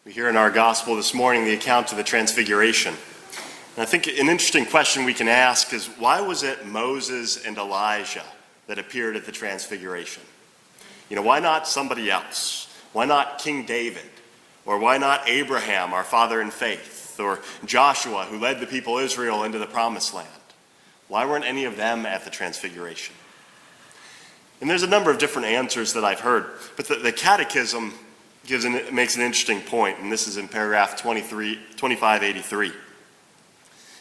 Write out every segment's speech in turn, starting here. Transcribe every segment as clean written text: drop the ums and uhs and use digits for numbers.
We hear in our gospel this morning the account of the Transfiguration. And I think an interesting question we can ask is, why was it Moses and Elijah that appeared at the Transfiguration? Why not somebody else? Why not King David? Or why not Abraham, our father in faith? Or Joshua, who led the people of Israel into the Promised Land? Why weren't any of them at the Transfiguration? And there's a number of different answers that I've heard, but the Catechism makes an interesting point, and this is in paragraph 2583.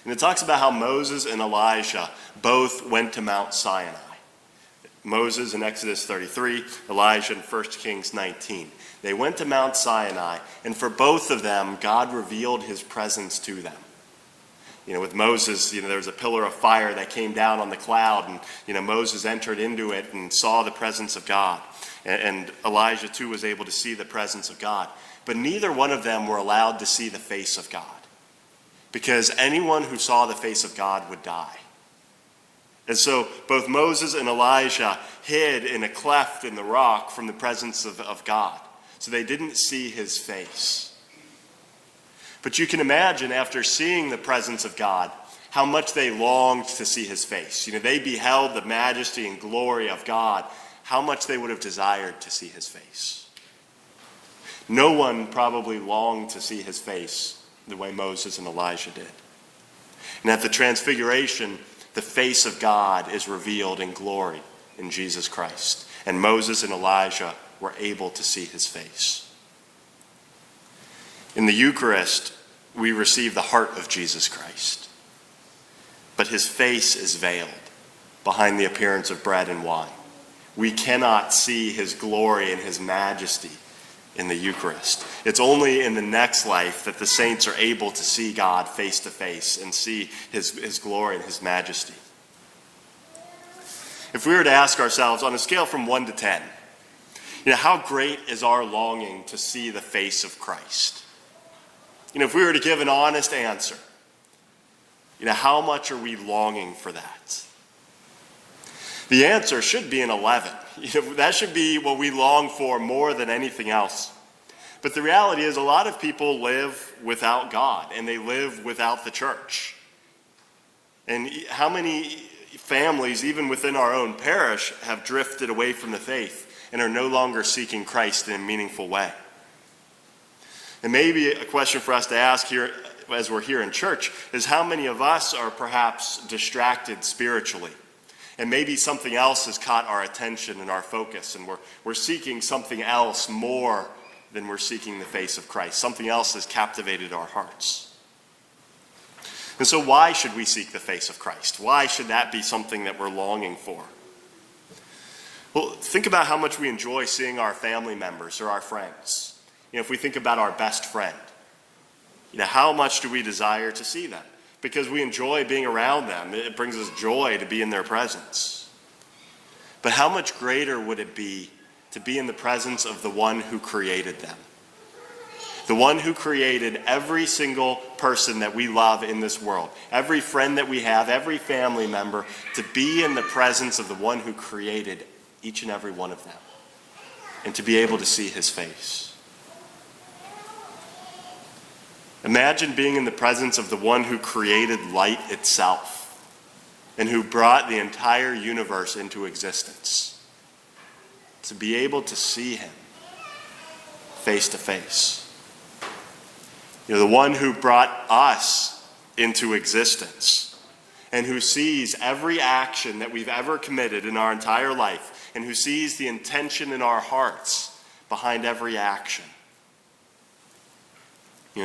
And it talks about how Moses and Elijah both went to Mount Sinai. Moses in Exodus 33, Elijah in 1 Kings 19. They went to Mount Sinai, and for both of them, God revealed his presence to them. With Moses, there was a pillar of fire that came down on the cloud, and, Moses entered into it and saw the presence of God. And Elijah, too, was able to see the presence of God. But neither one of them were allowed to see the face of God, because anyone who saw the face of God would die. And so both Moses and Elijah hid in a cleft in the rock from the presence of God. So they didn't see his face. But you can imagine, after seeing the presence of God, how much they longed to see his face. They beheld the majesty and glory of God, how much they would have desired to see his face. No one probably longed to see his face the way Moses and Elijah did. And at the Transfiguration, the face of God is revealed in glory in Jesus Christ. And Moses and Elijah were able to see his face. In the Eucharist, we receive the heart of Jesus Christ. But his face is veiled behind the appearance of bread and wine. We cannot see his glory and his majesty in the Eucharist. It's only in the next life that the saints are able to see God face to face and see his glory and his majesty. If we were to ask ourselves, on a scale from 1 to 10, how great is our longing to see the face of Christ? If we were to give an honest answer, how much are we longing for that? The answer should be an 11. That should be what we long for more than anything else. But the reality is, a lot of people live without God, and they live without the church. And how many families, even within our own parish, have drifted away from the faith and are no longer seeking Christ in a meaningful way? And maybe a question for us to ask here as we're here in church is, how many of us are perhaps distracted spiritually? And maybe something else has caught our attention and our focus, and we're seeking something else more than we're seeking the face of Christ. Something else has captivated our hearts. And so why should we seek the face of Christ? Why should that be something that we're longing for? Well, think about how much we enjoy seeing our family members or our friends. If we think about our best friend, how much do we desire to see them? Because we enjoy being around them. It brings us joy to be in their presence. But how much greater would it be to be in the presence of the one who created them? The one who created every single person that we love in this world, every friend that we have, every family member, to be in the presence of the one who created each and every one of them, and to be able to see his face. Imagine being in the presence of the one who created light itself and who brought the entire universe into existence. To be able to see him face to face. The one who brought us into existence and who sees every action that we've ever committed in our entire life and who sees the intention in our hearts behind every action.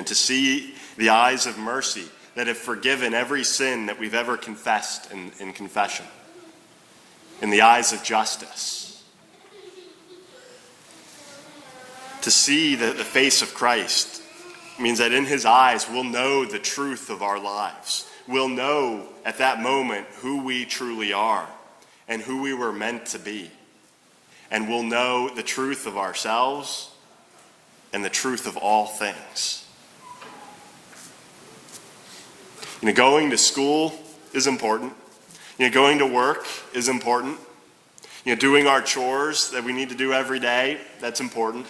To see the eyes of mercy that have forgiven every sin that we've ever confessed in confession. And the eyes of justice. To see the face of Christ means that in his eyes we'll know the truth of our lives. We'll know at that moment who we truly are and who we were meant to be. And we'll know the truth of ourselves and the truth of all things. Going to school is important. Going to work is important. Doing our chores that we need to do every day, that's important.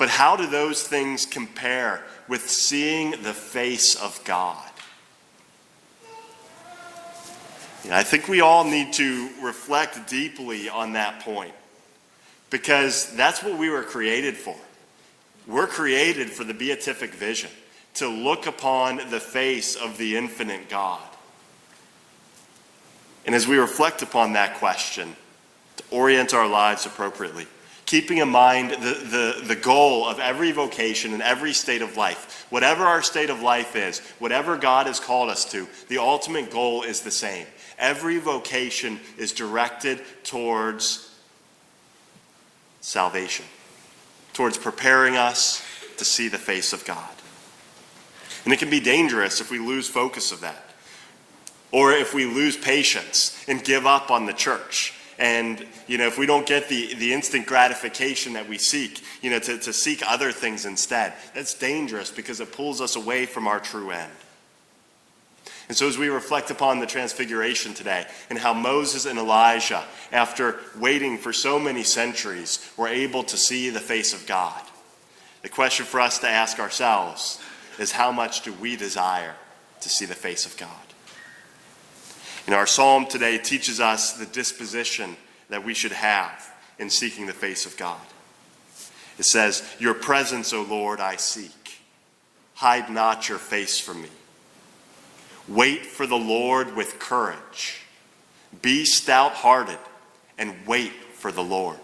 But how do those things compare with seeing the face of God? I think we all need to reflect deeply on that point, because that's what we were created for. We're created for the beatific vision, to look upon the face of the infinite God. And as we reflect upon that question, to orient our lives appropriately, keeping in mind the goal of every vocation and every state of life. Whatever our state of life is, whatever God has called us to, the ultimate goal is the same. Every vocation is directed towards salvation, towards preparing us to see the face of God. And it can be dangerous if we lose focus of that, or if we lose patience and give up on the church. And, if we don't get the instant gratification that we seek, to seek other things instead, that's dangerous because it pulls us away from our true end. And so as we reflect upon the Transfiguration today and how Moses and Elijah, after waiting for so many centuries, were able to see the face of God, the question for us to ask ourselves is, how much do we desire to see the face of God? Our psalm today teaches us the disposition that we should have in seeking the face of God. It says, "Your presence, O Lord, I seek. Hide not your face from me. Wait for the Lord with courage. Be stout-hearted and wait for the Lord.